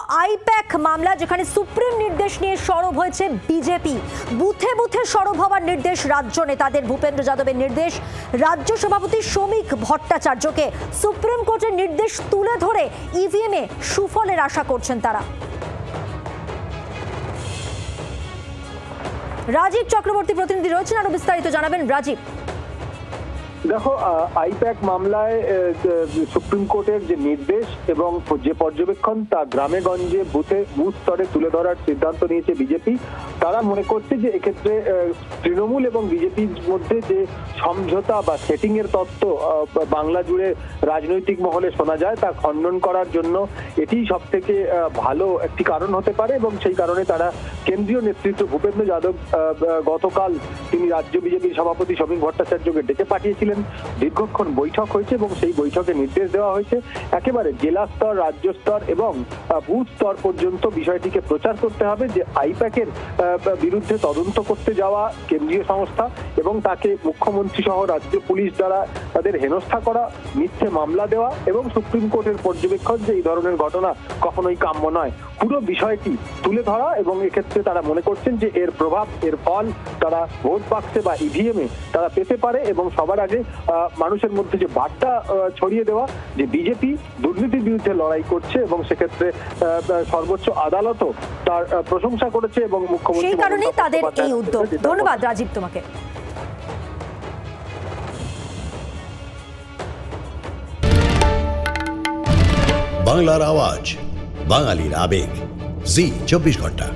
I-PAC মামলা, যেখানে supreme নির্দেশ নিয়ে সরব হয়েছে বিজেপি। বুথে বুথে সরব হওয়ার নির্দেশ রাজ্য নেতাদের। ভূপেন্দ্র যাদবের নির্দেশ রাজ্য সভাপতি শ্রমিক ভট্টাচার্যকে। সুপ্রিম কোর্টের নির্দেশ তুলে ধরে ইভিএমে সুফলের আশা করছেন তারা। রাজীব চক্রবর্তী প্রতিনিধি রয়েছেন, আরো বিস্তারিত জানাবেন। রাজীব, দেখো, আইপ্যাক মামলায় সুপ্রিম কোর্টের যে নির্দেশ এবং যে পর্যবেক্ষণ তা গ্রামে গঞ্জে বুথ স্তরে তুলে ধরার সিদ্ধান্ত নিয়েছে বিজেপি। তারা মনে করছে যে এক্ষেত্রে তৃণমূল এবং বিজেপির মধ্যে যে সমঝোতা বা সেটিং এর তত্ত্ব বাংলা জুড়ে রাজনৈতিক মহলে শোনা যায় তা খণ্ডন করার জন্য এটি সব থেকে ভালো একটি কারণ হতে পারে, এবং সেই কারণে তারা কেন্দ্রীয় নেতৃত্ব ভূপেন্দ্র যাদব গতকাল তিনি রাজ্য বিজেপির সভাপতি শ্রমিক ভট্টাচার্যকে ডেকে পাঠিয়েছিলেন। দীর্ঘক্ষণ বৈঠক হয়েছে এবং সেই বৈঠকে নির্দেশ দেওয়া হয়েছে একেবারে জেলা স্তর, রাজ্য স্তর এবং বুথ স্তর পর্যন্ত বিষয়টিকে প্রচার করতে হবে যে আইপ্যাকের বিরুদ্ধে তদন্ত করতে যাওয়া কেন্দ্রীয় সংস্থা এবং তাকে মুখ্যমন্ত্রী সহ রাজ্য পুলিশ দ্বারা তাদের হেনস্থা করা, মিথ্যে মামলা দেওয়া এবং সুপ্রিম কোর্টের পর্যবেক্ষণ যে এই ধরনের ঘটনা কখনোই কাম্য নয়, পুরো বিষয়টি তুলে ধরা। এবং এক্ষেত্রে তারা মনে করছেন যে এর প্রভাব, এর ফল তারা ভোট বাক্সে বা ইভিএমে তারা পেতে পারে, এবং সবার আগে মানুষের মধ্যে যে বার্তা ছড়িয়ে দেওয়া যে বিজেপি দুর্নীতির বিরুদ্ধে লড়াই করছে, এবং সেক্ষেত্রে সর্বোচ্চ আদালতও তার প্রশংসা করেছে এবং মুখ্যমন্ত্রী সেই কারণেই তাদের এই উদ্যোগ। ধন্যবাদ রাজীব তোমাকে। বাংলার আওয়াজ, বাঙালির আবেগ, জি 24 ঘন্টা।